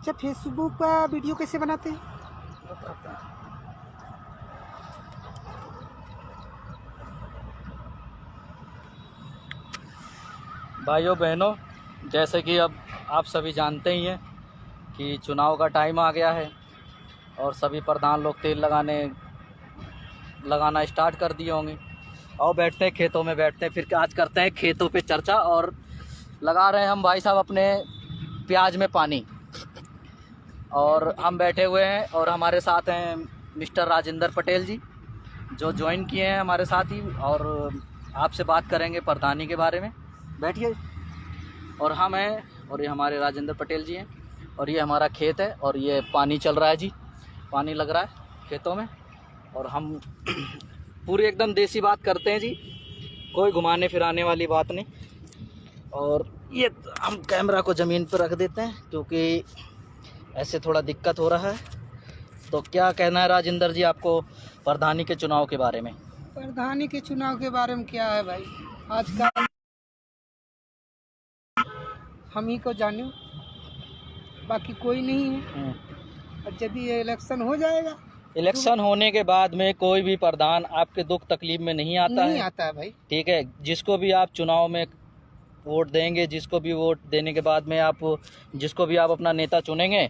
अच्छा, फेसबुक पर वीडियो कैसे बनाते हैं? भाइयों बहनों, जैसे कि अब आप सभी जानते ही हैं कि चुनाव का टाइम आ गया है और सभी प्रधान लोग तेल लगाना स्टार्ट कर दिए होंगे। और बैठते हैं खेतों में, बैठते हैं, फिर आज करते हैं खेतों पे चर्चा। और लगा रहे हैं हम भाई साहब अपने प्याज में पानी, और हम बैठे हुए हैं और हमारे साथ हैं मिस्टर राजेंद्र पटेल जी, जो ज्वाइन किए हैं हमारे साथ ही, और आपसे बात करेंगे प्रधानी के बारे में। बैठिए। और हम हैं, और ये हमारे राजेंद्र पटेल जी हैं, और ये हमारा खेत है, और ये पानी चल रहा है जी, पानी लग रहा है खेतों में। और हम पूरी एकदम देसी बात करते हैं जी, कोई घुमाने फिराने वाली बात नहीं। और ये हम कैमरा को ज़मीन पर रख देते हैं क्योंकि ऐसे थोड़ा दिक्कत हो रहा है। तो क्या कहना है राजेंद्र जी आपको प्रधानी के चुनाव के बारे में? प्रधानी के चुनाव के बारे में क्या है भाई, आजकल हम ही को जाने, बाकी कोई नहीं है। और जब ये इलेक्शन हो जाएगा, इलेक्शन होने के बाद में कोई भी प्रधान आपके दुख तकलीफ में नहीं आता है भाई। ठीक है, जिसको भी आप चुनाव में वोट देंगे, जिसको भी वोट देने के बाद में आप जिसको भी आप अपना नेता चुनेंगे,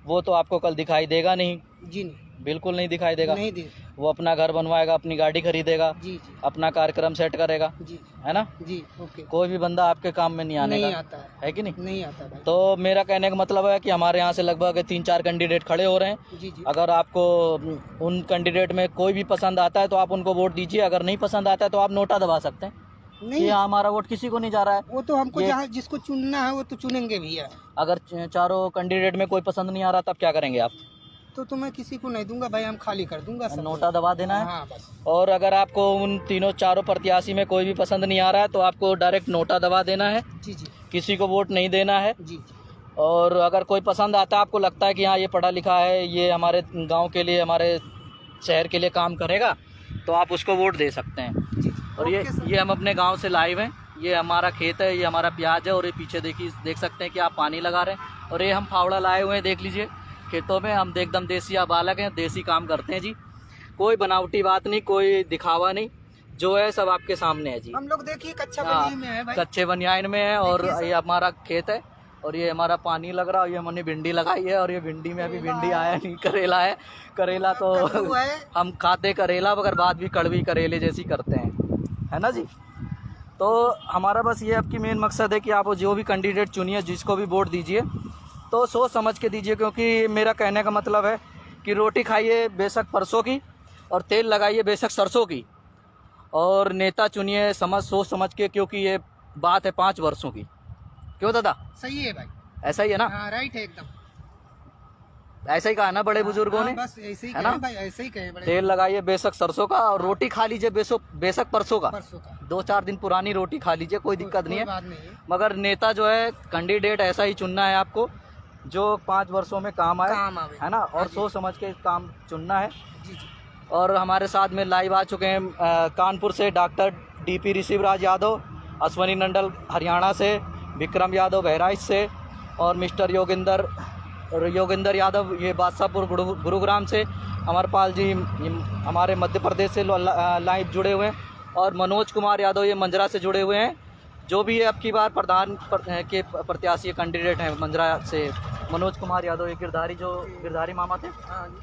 वो तो आपको कल दिखाई देगा नहीं जी। नहीं, बिल्कुल नहीं दिखाई देगा। नहीं दे। वो अपना घर बनवाएगा, अपनी गाड़ी खरीदेगा जी जी, अपना कार्यक्रम सेट करेगा जी, है ना जी। ओके। कोई भी बंदा आपके काम में नहीं आने नहीं का आता है कि नहीं? नहीं आता भाई। तो मेरा कहने का मतलब है कि हमारे यहाँ से लगभग 3-4 कैंडिडेट खड़े हो रहे हैं। जी जी। अगर आपको उन कैंडिडेट में कोई भी पसंद आता है तो आप उनको वोट दीजिए, अगर नहीं पसंद आता है तो आप नोटा दबा सकते हैं नहीं, कि हमारा वोट किसी को नहीं जा रहा है। वो तो हमको जहाँ जिसको चुनना है वो तो चुनेंगे भैया। अगर चारों कैंडिडेट में कोई पसंद नहीं आ रहा तब क्या करेंगे आप? तो मैं किसी को नहीं दूंगा भाई, हम खाली कर दूंगा सब। नोटा दबा देना है। हाँ, बस। और अगर आपको उन चारों प्रत्याशी में कोई भी पसंद नहीं आ रहा है तो आपको डायरेक्ट नोटा दबा देना है। जी जी। किसी को वोट नहीं देना है। जी। और अगर कोई पसंद आता है, आपको लगता है कि हाँ ये पढ़ा लिखा है, ये हमारे गांव के लिए, हमारे शहर के लिए काम करेगा, तो आप उसको वोट दे सकते हैं जी। और ये हम अपने गांव से लाइव हैं। ये हमारा खेत है, ये हमारा प्याज है, और ये पीछे देख सकते हैं कि आप पानी लगा रहे हैं। और ये हम फावड़ा लाए हुए हैं, देख लीजिए खेतों में। हम एकदम देसी बालक हैं, देसी काम करते हैं जी, कोई बनावटी बात नहीं, कोई दिखावा नहीं, जो है सब आपके सामने है जी। हम लोग देखिए कच्चा बनियान में है भाई, कच्चे बनियान में है। और ये हमारा खेत है, और ये हमारा पानी लग रहा है। ये हमने भिंडी लगाई है, और ये भिंडी में अभी भिंडी आया नहीं, करेला है। करेला तो हम खाते करेला, मगर बात भी कड़वी करेले जैसी करते हैं, है ना जी। तो हमारा बस ये आपकी मेन मकसद है कि आप जो भी कैंडिडेट चुनिए, जिसको भी वोट दीजिए तो सोच समझ के दीजिए, क्योंकि मेरा कहने का मतलब है कि रोटी खाइए बेशक परसों की, और तेल लगाइए बेशक सरसों की, और नेता चुनिए सोच समझ के, क्योंकि ये बात है 5 वर्षों की। क्यों दादा? सही है भाई, ऐसा ही है ना? हाँ, राइट है एकदम, ऐसा ही कहा ना बड़े बुजुर्गों ने, बस ऐसे ही है ना भाई, ऐसे ही कहे बड़े। तेल लगाइए बेशक सरसों का, और रोटी खा लीजिए बेशक परसों का। 2-4 दिन पुरानी रोटी खा लीजिए, कोई दिक्कत नहीं है। मगर नेता जो है, कैंडिडेट ऐसा ही चुनना है आपको जो 5 वर्षों में काम आए, है ना। और सोच समझ के काम चुनना है। जी जी। और हमारे साथ में लाइव आ चुके हैं कानपुर से डॉक्टर DP ऋषिवराज यादव, अश्वनी मंडल हरियाणा से, विक्रम यादव बहराइच से, और मिस्टर योगेंद्र यादव ये बादशाहपुर गुरुग्राम से, अमरपाल जी हमारे मध्य प्रदेश से लाइव जुड़े हुए हैं, और मनोज कुमार यादव ये मंजरा से जुड़े हुए हैं। जो भी अब की बार प्रधान के प्रत्याशी कैंडिडेट हैं मंजरा से, मनोज कुमार यादव, ये गिरधारी मामा थे,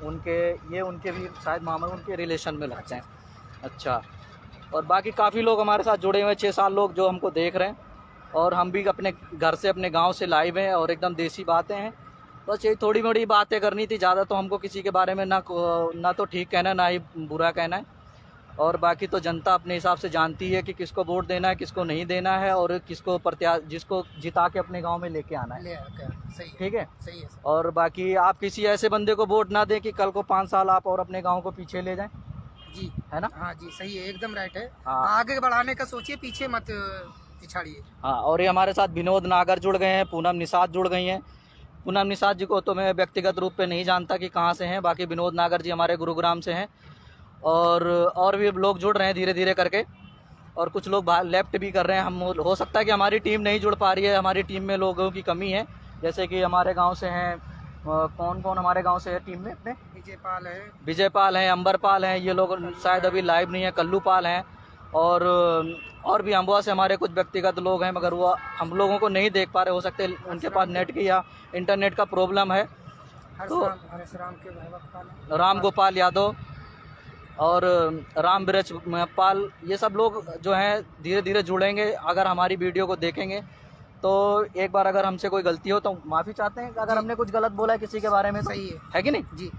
उनके भी शायद मामा उनके रिलेशन में लगते हैं। अच्छा, और बाकी काफ़ी लोग हमारे साथ जुड़े हुए हैं, 6-7 लोग जो हमको देख रहे हैं। और हम भी अपने घर से, अपने गांव से लाइव हैं, और एकदम देसी बातें हैं। बस यही थोड़ी मोड़ी बातें करनी थी, ज़्यादा तो हमको किसी के बारे में ना तो ठीक कहना है, ना ही बुरा कहना है। और बाकी तो जनता अपने हिसाब से जानती है कि किसको वोट देना है, किसको नहीं देना है, और जिसको जिता के अपने गांव में लेके आना है। ठीक है, सही है। और बाकी आप किसी ऐसे बंदे को वोट ना दें कि कल को 5 साल आप और अपने गांव को पीछे ले जाएं। जी, है ना? हाँ जी, सही है, एकदम राइट है। हाँ, आगे बढ़ाने का सोचिए, पीछे मत पिछाड़िए। हाँ, और ये हमारे साथ विनोद नागर जुड़ गए हैं, पूनम निषाद जुड़ गई हैं। पूनम निषाद जी को तो मैं व्यक्तिगत रूप पे नहीं जानता कि कहाँ से हैं, बाकी विनोद नागर जी हमारे गुरुग्राम से हैं। और भी लोग जुड़ रहे हैं धीरे धीरे करके, और कुछ लोग लेफ्ट भी कर रहे हैं। हम हो सकता है कि हमारी टीम नहीं जुड़ पा रही है, हमारी टीम में लोगों की कमी है। जैसे कि हमारे गांव से हैं कौन कौन हमारे गांव से है टीम में अपने? विजयपाल है, विजयपाल हैं, अंबरपाल हैं, ये लोग शायद अभी लाइव नहीं है, कल्लूपाल हैं, और भी अम्बुआ से हमारे कुछ व्यक्तिगत लोग हैं, मगर वो हम लोगों को नहीं देख पा रहे, हो सकते उनके पास नेट की या इंटरनेट का प्रॉब्लम है। तो राम गोपाल यादव और राम ब्रज पाल, ये सब लोग जो हैं धीरे धीरे जुड़ेंगे। अगर हमारी वीडियो को देखेंगे तो एक बार अगर हमसे कोई गलती हो तो माफ़ी चाहते हैं अगर हमने कुछ गलत बोला है किसी के बारे में तो, सही है कि नहीं जी।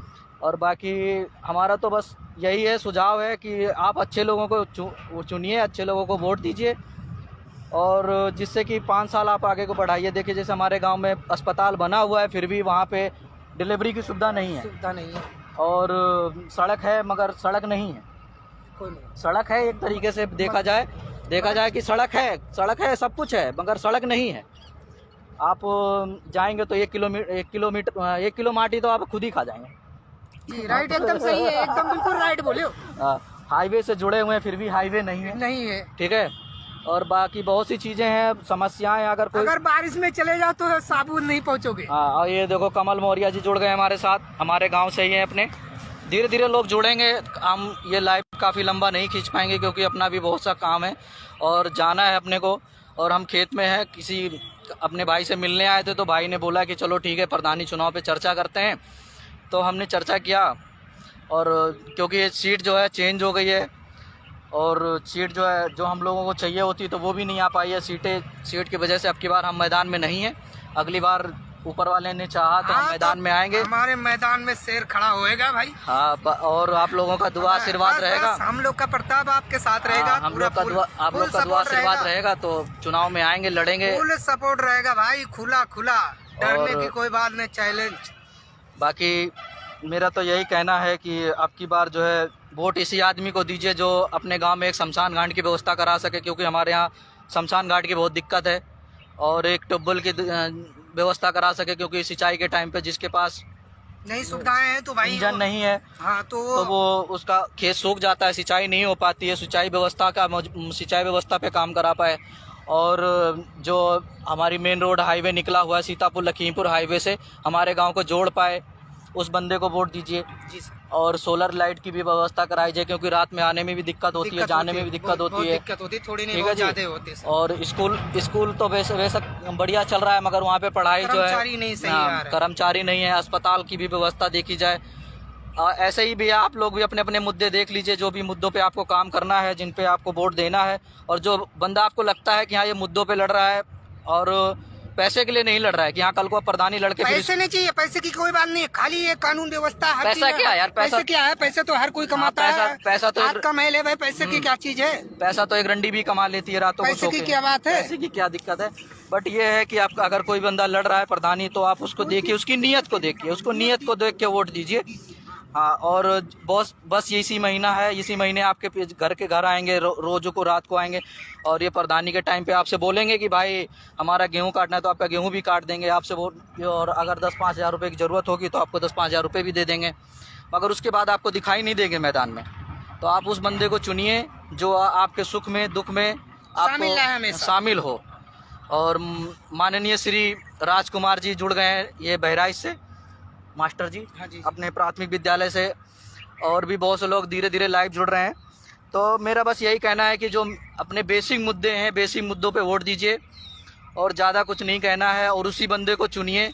और बाकी हमारा तो बस यही है, सुझाव है कि आप अच्छे लोगों को चुनिए, अच्छे लोगों को वोट दीजिए, और जिससे कि 5 साल आप आगे को बढ़ाइए। देखिए जैसे हमारे गांव में अस्पताल बना हुआ है, फिर भी वहाँ पे डिलीवरी की सुविधा नहीं है, और सड़क है मगर सड़क नहीं है, कोई नहीं। सड़क है एक तरीके से देखा जाए कि सड़क है सब कुछ है, मगर सड़क नहीं है। आप जाएंगे तो 1 किलो माटी तो आप खुद ही खा जाएंगे जी। राइट, एकदम सही है, एकदम बिल्कुल राइट बोले हो। हाईवे से जुड़े हुए हैं फिर भी हाईवे नहीं है, ठीक है। और बाकी बहुत सी चीजें हैं, समस्याएं, अगर बारिश में चले जाओ तो साबुन नहीं पहुंचोगे। हाँ, और ये देखो कमल मौर्य जी जुड़ गए हमारे साथ, हमारे गांव से ही हैं अपने। धीरे धीरे लोग जुड़ेंगे। हम ये लाइव काफ़ी लंबा नहीं खींच पाएंगे क्योंकि अपना भी बहुत सा काम है और जाना है अपने को, और हम खेत में हैं। किसी अपने भाई से मिलने आए थे तो भाई ने बोला कि चलो ठीक है प्रधानी चुनाव पे चर्चा करते हैं, तो हमने चर्चा किया। और क्योंकि ये सीट जो है चेंज हो गई है, और सीट जो है जो हम लोगों को चाहिए होती तो वो भी नहीं आ पाई है। सीट की वजह से अब की बार हम मैदान में नहीं हैं। अगली बार ऊपर वाले ने चाहा तो हम मैदान में आएंगे। हमारे मैदान में शेर खड़ा होएगा भाई। हाँ, और आप लोगों का दुआ आशीर्वाद रहेगा, हम लोग का प्रताप आपके साथ रहेगा। हम लोग का दुआ, आप लोग का दुआ आशीर्वाद रहेगा तो चुनाव में आएंगे, लड़ेंगे। फुल सपोर्ट रहेगा भाई, खुला डरने की कोई बात नहीं, चैलेंज। बाकी मेरा तो यही कहना है कि अब की बार जो है वोट इसी आदमी को दीजिए जो अपने गांव में एक शमशान घाट की व्यवस्था करा सके, क्योंकि हमारे यहाँ शमशान घाट की बहुत दिक्कत है, और एक ट्यूबवेल की व्यवस्था करा सके, क्योंकि सिंचाई के टाइम पे जिसके पास नहीं सुविधाएं हैं तो भाई इंजन नहीं है, हाँ तो वो उसका खेत सूख जाता है, सिंचाई नहीं हो पाती है। सिंचाई व्यवस्था पे काम करा पाए। और जो हमारी मेन रोड हाईवे निकला हुआ है सीतापुर लखीमपुर हाईवे से, हमारे गांव को जोड़ पाए, उस बंदे को वोट दीजिए जी। और सोलर लाइट की भी व्यवस्था कराई जाए, क्योंकि रात में आने में भी दिक्कत होती है, जाने में भी दिक्कत होती है, थोड़ी नहीं बहुत ज़्यादा होती है। और स्कूल तो वैसे बढ़िया चल रहा है, मगर वहाँ पे पढ़ाई जो है कर्मचारी नहीं है। अस्पताल की भी व्यवस्था देखी जाए। ऐसे ही भी आप लोग भी अपने अपने मुद्दे देख लीजिए, जो भी मुद्दों पे आपको काम करना है, जिन पे आपको वोट देना है, और जो बंदा आपको लगता है कि हाँ ये मुद्दों पे लड़ रहा है और पैसे के लिए नहीं लड़ रहा है कि हाँ कल को प्रधानी लड़के पैसे नहीं चाहिए, पैसे की कोई बात नहीं है, खाली ये कानून व्यवस्था। पैसा क्या यार, पैसा क्या है? पैसे तो हर कोई कमाता है, पैसा तो कमा ले भाई, पैसे की क्या चीज है? पैसा तो एक रंडी भी कमा लेती है रातों को। पैसे की क्या बात है, पैसे की क्या दिक्कत है? बट ये है कि आप अगर कोई बंदा लड़ रहा है प्रधानी, तो आप उसको देखिए, उसकी नीयत को देखिए, उसको नीयत को देख के वोट दीजिए। हाँ, और बस इसी महीना है, इसी महीने आपके घर के घर आएंगे, रोज़ को रात को आएंगे, और ये प्रधानी के टाइम पे आपसे बोलेंगे कि भाई हमारा गेहूं काटना है, तो आपका गेहूं भी काट देंगे आपसे और अगर 10-5 हज़ार रुपये की ज़रूरत होगी तो आपको 10-5 हज़ार रुपये भी दे देंगे। मगर उसके बाद आपको दिखाई नहीं देंगे मैदान में। तो आप उस बंदे को चुनिए जो आपके सुख में दुख में आपको शामिल हो। और माननीय श्री राजकुमार जी जुड़ गए हैं ये बहराइच से, मास्टर जी, हाँ जी, अपने प्राथमिक विद्यालय से, और भी बहुत से लोग धीरे धीरे लाइव जुड़ रहे हैं। तो मेरा बस यही कहना है कि जो अपने बेसिक मुद्दे हैं, बेसिक मुद्दों पे वोट दीजिए, और ज़्यादा कुछ नहीं कहना है। और उसी बंदे को चुनिए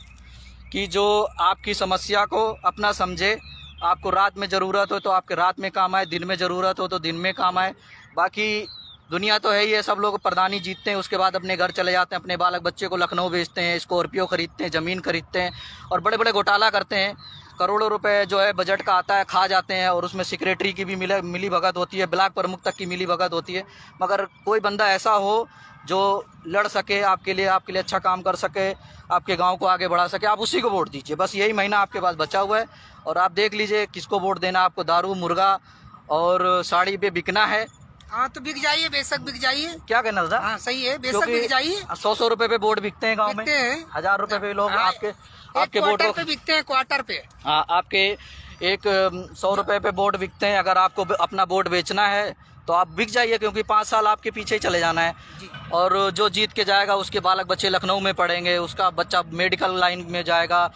कि जो आपकी समस्या को अपना समझे। आपको रात में ज़रूरत हो तो आपके रात में काम आए, दिन में ज़रूरत हो तो दिन में काम आए। बाकी दुनिया तो है ही है, सब लोग प्रधानी जीतते हैं, उसके बाद अपने घर चले जाते हैं, अपने बालक बच्चे को लखनऊ भेजते हैं, स्कॉर्पियो खरीदते हैं, ज़मीन खरीदते हैं, और बड़े बड़े घोटाला करते हैं। करोड़ों रुपए जो है बजट का आता है, खा जाते हैं, और उसमें सेक्रेटरी की भी मिली भगत होती है, ब्लॉक प्रमुख तक की मिली भगत होती है। मगर कोई बंदा ऐसा हो जो लड़ सके आपके लिए अच्छा काम कर सके, आपके गांव को आगे बढ़ा सके, आप उसी को वोट दीजिए। बस यही महीना आपके पास बचा हुआ है, और आप देख लीजिए किसको वोट देना। आपको दारू, मुर्गा और साड़ी पे बिकना है, हाँ तो बिक जाइए, बेशक बिक जाइए। क्या कहना था? हाँ सही है, बेशक बिक जाइए। 100 रुपए पे वोट बिकते हैं गांव में, 1000 रुपए पे लोग आपके वोट पे बिकते हैं, क्वार्टर पे। हाँ, आपके 100 रुपए पे वोट बिकते हैं। अगर आपको अपना वोट बेचना है तो आप बिक जाइए, क्योंकि 5 साल आपके पीछे ही चले जाना है। और जो जीत के जाएगा उसके बालक बच्चे लखनऊ में पढ़ेंगे, उसका बच्चा मेडिकल लाइन में जाएगा,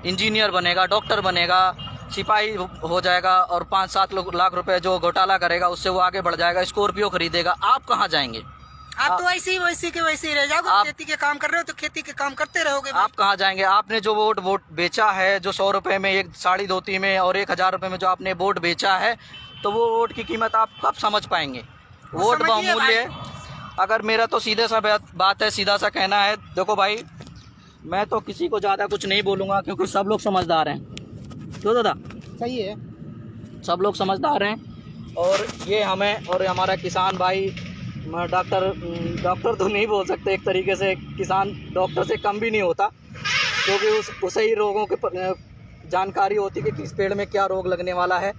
इंजीनियर बनेगा, डॉक्टर बनेगा, सिपाही हो जाएगा और 5-7 लाख रुपए जो घोटाला करेगा उससे वो आगे बढ़ जाएगा, स्कॉर्पियो खरीदेगा। आप कहाँ जाएंगे? आप तो वैसे ही रह जाओगे। आप खेती के काम कर रहे हो तो खेती के काम करते रहोगे। आप कहाँ जाएंगे? आपने जो वोट बेचा है, जो 100 रुपए में, एक साड़ी धोती में और 1000 रुपए में जो आपने वोट बेचा है, तो वो वोट की कीमत आप कब समझ पाएंगे? वोट बहुमूल्य है। अगर मेरा तो सीधे सा बात है, सीधा सा कहना है, देखो भाई, मैं तो किसी को ज़्यादा कुछ नहीं बोलूँगा क्योंकि सब लोग समझदार हैं। क्यों दादा? सही है, सब लोग समझदार हैं। और ये हमें और हमारा किसान भाई, डॉक्टर तो नहीं बोल सकते, एक तरीके से किसान डॉक्टर से कम भी नहीं होता, क्योंकि उसे ही रोगों के जानकारी होती कि किस पेड़ में क्या रोग लगने वाला है।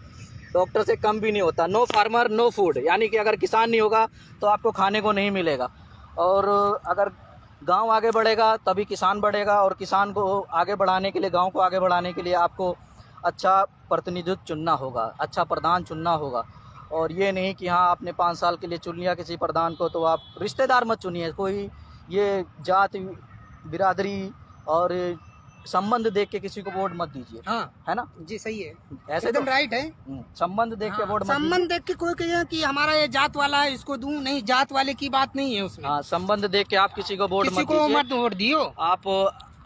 डॉक्टर से कम भी नहीं होता। नो फार्मर नो फूड, यानी कि अगर किसान नहीं होगा तो आपको खाने को नहीं मिलेगा। और अगर गांव आगे बढ़ेगा तभी किसान बढ़ेगा, और किसान को आगे बढ़ाने के लिए, गांव को आगे बढ़ाने के लिए आपको अच्छा प्रतिनिधित्व चुनना होगा, अच्छा प्रधान चुनना होगा। और ये नहीं कि हाँ आपने 5 साल के लिए चुन लिया किसी प्रधान को तो आप रिश्तेदार मत चुनिए। कोई ये जात बिरादरी और संबंध देख के किसी को वोट मत दीजिए। हाँ है ना जी, सही है, ऐसे एकदम तो राइट है। संबंध देख के वोट मत दीजिए। संबंध देख के कोई कहे कि हमारा ये जात वाला है इसको दूं, नहीं, जात वाले की बात नहीं है उसमें। हाँ, संबंध देख के आप किसी को वोट किसी को मत वोट दियो। आप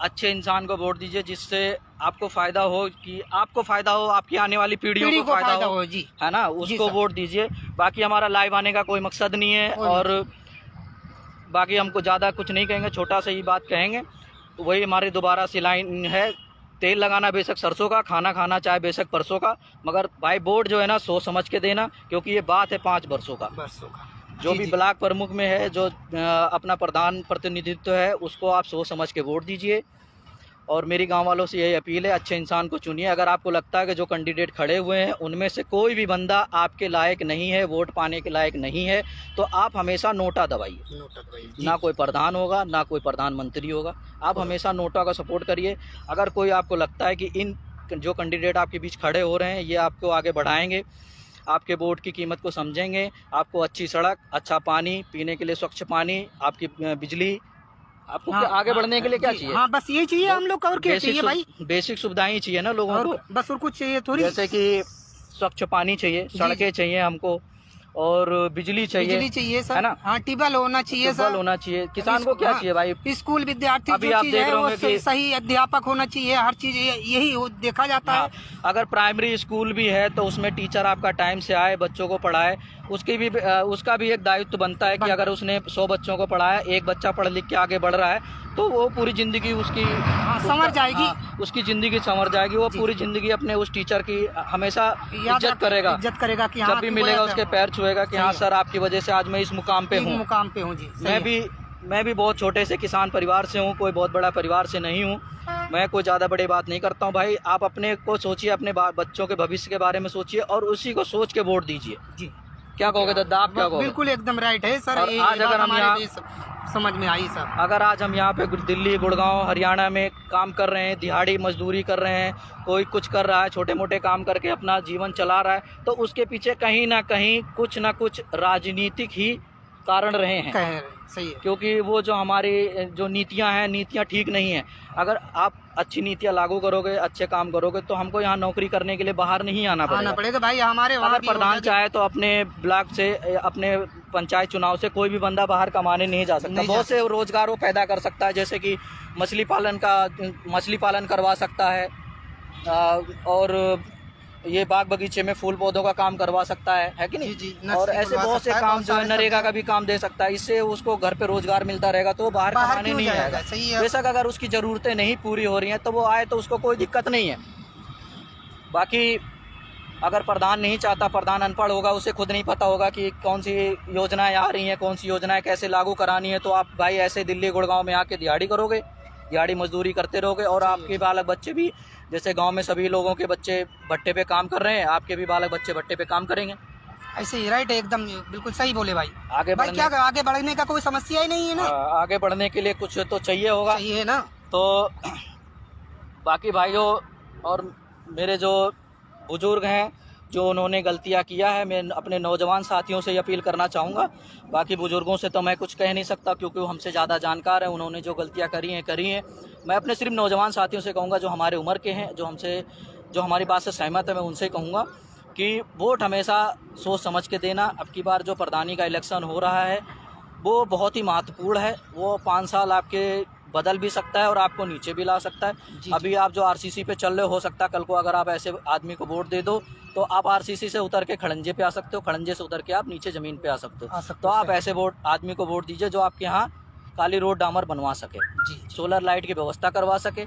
अच्छे इंसान को वोट दीजिए जिससे आपको फायदा हो, कि आपको फायदा हो, आपकी आने वाली पीढ़ियों को फायदा हो जी, है ना, उसको वोट दीजिए। बाकी हमारा लाइव आने का कोई मकसद नहीं है, और बाकी हमको ज़्यादा कुछ नहीं कहेंगे, छोटा सा ही बात कहेंगे। वही हमारी दोबारा सी लाइन है, तेल लगाना बेशक सरसों का, खाना खाना चाहे बेशक परसों का, मगर भाई वोट जो है ना सोच समझ के देना, क्योंकि ये बात है 5 वर्षों का। जो भी ब्लॉक प्रमुख में है, जो अपना प्रधान प्रतिनिधित्व है, उसको आप सोच समझ के वोट दीजिए। और मेरी गांव वालों से यही अपील है, अच्छे इंसान को चुनिए। अगर आपको लगता है कि जो कैंडिडेट खड़े हुए हैं उनमें से कोई भी बंदा आपके लायक नहीं है, वोट पाने के लायक नहीं है, तो आप हमेशा नोटा दबाइए। ना कोई प्रधान होगा, ना कोई प्रधानमंत्री होगा, आप हमेशा नोटा का सपोर्ट करिए। अगर कोई आपको लगता है कि इन जो कैंडिडेट आपके बीच खड़े हो रहे हैं ये आपको आगे बढ़ाएंगे, आपके वोट की कीमत को समझेंगे, आपको अच्छी सड़क, अच्छा पानी, पीने के लिए स्वच्छ पानी, आपकी बिजली, आपको आगे बढ़ने के लिए क्या चाहिए? हाँ, बस यही चाहिए हम लोग को, और क्या चाहिए भाई? बेसिक सुविधाएं चाहिए ना लोगों को, बस, और कुछ चाहिए थोड़ी। जैसे कि स्वच्छ पानी चाहिए, सड़कें चाहिए हमको, और बिजली चाहिए सर, है ना। हाँ, ट्यूबवेल होना चाहिए सर, होना चाहिए। किसान को क्या चाहिए भाई? स्कूल विद्यार्थी अभी आप देख रहे होंगे कि सही अध्यापक होना चाहिए, हर चीज यही देखा जाता है। अगर प्राइमरी स्कूल भी है तो उसमें टीचर आपका टाइम से आए, बच्चों को पढ़ाए, उसका भी एक दायित्व बनता है कि अगर उसने 100 बच्चों को पढ़ाया, एक बच्चा पढ़ लिख के आगे बढ़ रहा है तो वो पूरी जिंदगी उसकी संवर जाएगी, उसकी जिंदगी संवर जाएगी। वो पूरी जिंदगी अपने उस टीचर की हमेशा इज्जत करेगा कि जब भी मिलेगा उसके पैर छुएगा कि हाँ सर आपकी वजह से आज मैं इस मुकाम पे हूँ जी। मैं भी बहुत छोटे से किसान परिवार से हूँ, कोई बहुत बड़ा परिवार से नहीं हूँ। मैं कोई ज़्यादा बड़ी बात नहीं करता हूँ भाई। आप अपने को सोचिए, अपने बच्चों के भविष्य के बारे में सोचिए और उसी को सोच के वोट दीजिए जी। क्या कहोगे दादा, आप क्या कहोगे? बिल्कुल एकदम राइट है सर। आज अगर हम यहाँ समझ में आई सर, अगर आज हम यहाँ पे दिल्ली, गुड़गांव, हरियाणा में काम कर रहे हैं, दिहाड़ी मजदूरी कर रहे हैं, कोई कुछ कर रहा है, छोटे मोटे काम करके अपना जीवन चला रहा है, तो उसके पीछे कहीं ना कहीं कुछ ना कुछ राजनीतिक ही कारण रहे हैं। सही है, क्योंकि वो जो हमारी जो नीतियां हैं, नीतियां ठीक नहीं हैं। अगर आप अच्छी नीतियां लागू करोगे, अच्छे काम करोगे, तो हमको यहाँ नौकरी करने के लिए बाहर नहीं आना पड़ेगा भाई। हमारे वहाँ प्रधान चाहे तो अपने ब्लॉक से, अपने पंचायत चुनाव से कोई भी बंदा बाहर कमाने नहीं जा सकता। बहुत से रोजगार वो पैदा कर सकता है, जैसे कि मछली पालन करवा सकता है, और ये बाग बगीचे में फूल पौधों का काम करवा सकता है कि नहीं जी। और ऐसे बहुत से काम जो है, नरेगा का भी काम दे सकता है। इससे उसको घर पे रोजगार मिलता रहेगा तो वो बाहर कमाने नहीं आएगा। बेशक अगर उसकी ज़रूरतें नहीं पूरी हो रही हैं तो वो आए तो उसको कोई दिक्कत नहीं है। बाकी अगर प्रधान नहीं चाहता, प्रधान अनपढ़ होगा, उसे खुद नहीं पता होगा कि कौन सी योजनाएं आ रही हैं, कौन सी योजनाएं कैसे लागू करानी है, तो आप भाई ऐसे दिल्ली गुड़गांव में आके दिहाड़ी करोगे, दिहाड़ी मजदूरी करते रहोगे, और आपके बालक बच्चे भी, जैसे गांव में सभी लोगों के बच्चे भट्टे पे काम कर रहे हैं, आपके भी बालक बच्चे भट्टे पे काम करेंगे। ऐसे ही राइट है, एकदम बिल्कुल सही बोले भाई। आगे बढ़ने का कोई समस्या ही नहीं है ना। आगे बढ़ने के लिए कुछ तो चाहिए होगा, चाहिए ना। तो बाकी भाइयों और मेरे जो बुजुर्ग हैं, जो उन्होंने गलतियां किया है, मैं अपने नौजवान साथियों से अपील करना चाहूँगा। बाकी बुजुर्गों से तो मैं कुछ कह नहीं सकता क्योंकि वो हमसे ज़्यादा जानकार हैं, उन्होंने जो गलतियां करी हैं। मैं अपने सिर्फ नौजवान साथियों से कहूँगा जो हमारे उम्र के हैं, जो हमारी बात से सहमत है, मैं उनसे कहूँगा कि वोट हमेशा सोच समझ के देना। अब की बार जो प्रधानी का इलेक्शन हो रहा है वो बहुत ही महत्वपूर्ण है। वो 5 साल आपके बदल भी सकता है और आपको नीचे भी ला सकता है। अभी आप जो आरसीसी पे चल रहे हो सकता है कल को अगर आप ऐसे आदमी को वोट दे दो तो आप आरसीसी से उतर के खड़ंजे पे आ सकते हो, खड़ंजे से उतर के आप नीचे ज़मीन पे आ सकते हो। तो आप ऐसे आदमी को वोट दीजिए जो आपके यहाँ काली रोड डामर बनवा सके, सोलर लाइट की व्यवस्था करवा सके।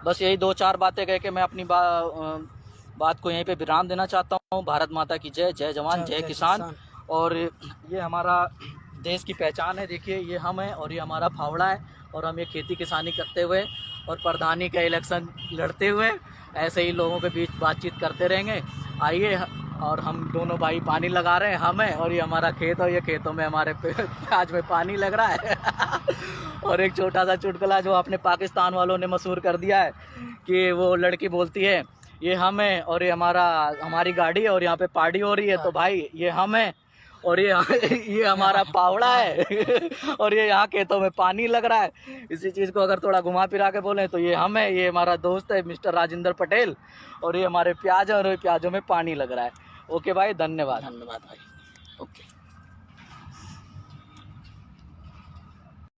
बस यही 2-4 बातें कह के मैं अपनी बात को यहीं पे विराम देना चाहता हूँ। भारत माता की जय, जय जवान जय किसान। और ये हमारा देश की पहचान है। देखिए ये हम हैं और ये हमारा फावड़ा है और हम ये खेती किसानी करते हुए और प्रधानी का इलेक्शन लड़ते हुए ऐसे ही लोगों के बीच बातचीत करते रहेंगे। आइए, और हम दोनों भाई पानी लगा रहे हैं, हम हैं और ये हमारा खेत, और ये खेतों में हमारे प्याज में पानी लग रहा है और एक छोटा सा चुटकुला जो अपने पाकिस्तान वालों ने मशहूर कर दिया है कि वो लड़की बोलती है ये हम हैं और ये हमारी गाड़ी है और यहाँ पे पार्टी हो रही है, तो भाई ये हम हैं और ये हमारा पावड़ा है और ये यहाँ खेतों में पानी लग रहा है। इसी चीज़ को अगर थोड़ा घुमा फिरा के बोलें तो ये हम है, ये हमारा दोस्त है मिस्टर राजेंद्र पटेल और ये हमारे प्याज है और प्याजों में पानी लग रहा है। ओके भाई, धन्यवाद। भाई। ओके।